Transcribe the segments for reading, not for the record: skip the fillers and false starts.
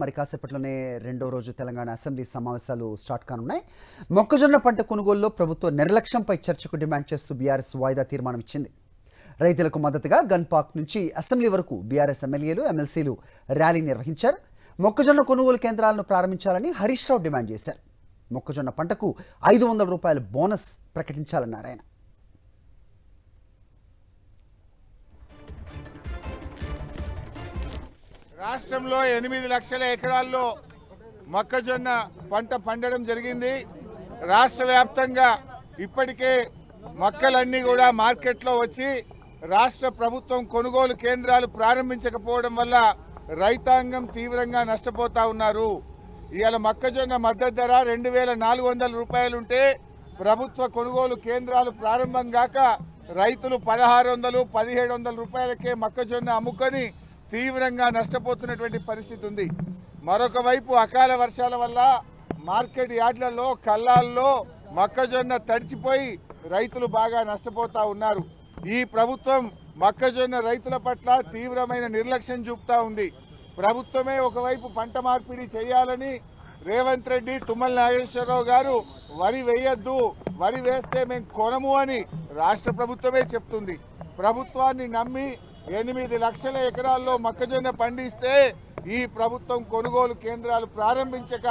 మరి కాసేపట్లోనే రెండో రోజు తెలంగాణ అసెంబ్లీ సమావేశాలు స్టార్ట్ కానున్నాయి. మొక్కజొన్న పంట కొనుగోలులో ప్రభుత్వ నిర్లక్ష్యంపై చర్చకు డిమాండ్ చేస్తూ బీఆర్ఎస్ వాయిదా తీర్మానం ఇచ్చింది. రైతులకు మద్దతుగా గన్ పార్క్ నుంచి అసెంబ్లీ వరకు బీఆర్ఎస్ ఎమ్మెల్యేలు ఎమ్మెల్సీలు ర్యాలీ నిర్వహించారు. మొక్కజొన్న కొనుగోలు కేంద్రాలను ప్రారంభించాలని హరీష్ రావు డిమాండ్ చేశారు. మొక్కజొన్న పంటకు 500 రూపాయల బోనస్ ప్రకటించాలన్నారు ఆయన. రాష్ట్రంలో 8 లక్షల ఎకరాల్లో మొక్కజొన్న పంట పండడం జరిగింది. రాష్ట్ర వ్యాప్తంగా ఇప్పటికే మొక్కలన్నీ కూడా మార్కెట్లో వచ్చి రాష్ట్ర ప్రభుత్వం కొనుగోలు కేంద్రాలు ప్రారంభించకపోవడం వల్ల రైతాంగం తీవ్రంగా నష్టపోతా ఉన్నారు. ఇవాళ మొక్కజొన్న మద్దతు ధర 2400 రూపాయలుంటే ప్రభుత్వ కొనుగోలు కేంద్రాలు ప్రారంభం కాక రైతులు 1600, 1700 రూపాయలకే మొక్కజొన్న అమ్ముకొని తీవ్రంగా నష్టపోతున్నటువంటి పరిస్థితి ఉంది. మరొక వైపు అకాల వర్షాల వల్ల మార్కెట్ యార్డ్లలో కల్లాల్లో మొక్కజొన్న తడిచిపోయి రైతులు బాగా నష్టపోతా ఉన్నారు. ఈ ప్రభుత్వం మొక్కజొన్న రైతుల పట్ల తీవ్రమైన నిర్లక్ష్యం చూపుతా ఉంది. ప్రభుత్వమే ఒకవైపు పంట మార్పిడి చేయాలని రేవంత్ రెడ్డి, తుమ్మల నాగేశ్వరరావు గారు వరి వేయొద్దు, వరి వేస్తే మేము కొనము అని రాష్ట్ర ప్రభుత్వమే చెప్తుంది. ప్రభుత్వాన్ని నమ్మి 8 లక్షల ఎకరాల్లో మొక్కజొన్న పండిస్తే ఈ ప్రభుత్వం కొనుగోలు కేంద్రాలు ప్రారంభించక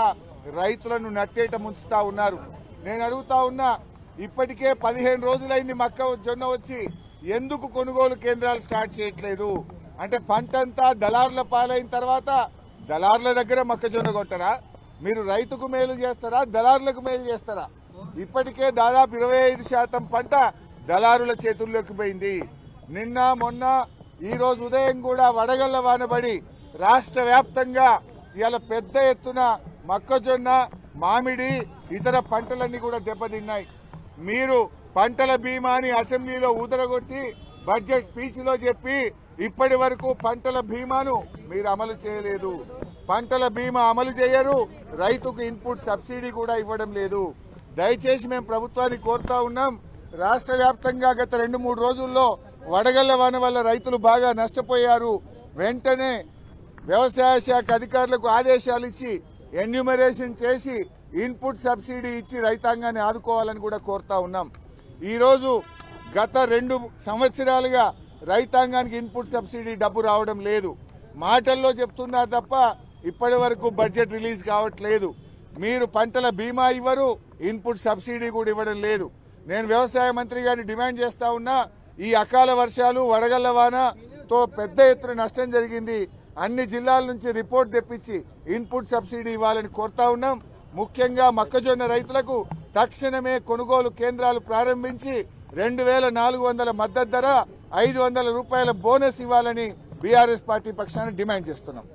రైతులను నట్టేట ముంచుతా ఉన్నారు. నేను అడుగుతా ఉన్నా, ఇప్పటికే 15 రోజులైంది మొక్కజొన్న వచ్చి, ఎందుకు కొనుగోలు కేంద్రాలు స్టార్ట్ చేయట్లేదు? అంటే పంటంతా దళారుల పాలైన తర్వాత దళారుల దగ్గర మొక్కజొన్న కొట్టరా? మీరు రైతుకు మేలు చేస్తారా, దళారులకు మేలు చేస్తారా? ఇప్పటికే దాదాపు 25% పంట దళారుల చేతుల్లోకి పోయింది. నిన్న మొన్న ఈ రోజు ఉదయం కూడా వడగళ్ల వానబడి రాష్ట్ర వ్యాప్తంగా ఇలా పెద్ద ఎత్తున మొక్కజొన్న, మామిడి, ఇతర పంటలన్నీ కూడా దెబ్బతిన్నాయి. మీరు పంటల బీమాని అసెంబ్లీలో ఊదరగొట్టి బడ్జెట్ స్పీచ్లో చెప్పి ఇప్పటి వరకు పంటల బీమాను మీరు అమలు చేయలేదు. పంటల బీమా అమలు చేయరు, రైతుకు ఇన్పుట్ సబ్సిడీ కూడా ఇవ్వడం లేదు. దయచేసి మేము ప్రభుత్వాన్ని కోరుతా ఉన్నాం, రాష్ట్ర వ్యాప్తంగా గత 2-3 రోజుల్లో వడగళ్ల వాన వల్ల రైతులు బాగా నష్టపోయారు. వెంటనే వ్యవసాయ శాఖ అధికారులకు ఆదేశాలు ఇచ్చి ఎన్యూమరేషన్ చేసి ఇన్పుట్ సబ్సిడీ ఇచ్చి రైతాంగాన్ని ఆదుకోవాలని కూడా కోరుతా ఉన్నాం. ఈరోజు గత 2 సంవత్సరాలుగా రైతాంగానికి ఇన్పుట్ సబ్సిడీ డబ్బు రావడం లేదు. మాటల్లో చెప్తున్నారు తప్ప ఇప్పటి వరకు బడ్జెట్ రిలీజ్ కావట్లేదు. మీరు పంటల బీమా ఇవ్వరు, ఇన్పుట్ సబ్సిడీ కూడా ఇవ్వడం లేదు. నేను వ్యవసాయ మంత్రి గారిని డిమాండ్ చేస్తా ఉన్నా, ఈ అకాల వర్షాలు, వడగళ్ల వానతో పెద్ద ఎత్తున నష్టం జరిగింది. అన్ని జిల్లాల నుంచి రిపోర్ట్ తెప్పించి ఇన్పుట్ సబ్సిడీ ఇవ్వాలని కోరుతా ఉన్నాం. ముఖ్యంగా మొక్కజొన్న రైతులకు తక్షణమే కొనుగోలు కేంద్రాలు ప్రారంభించి 2400 మద్దతు ధర, 500 రూపాయల బోనస్ ఇవ్వాలని బీఆర్ఎస్ పార్టీ పక్షాన డిమాండ్ చేస్తున్నాం.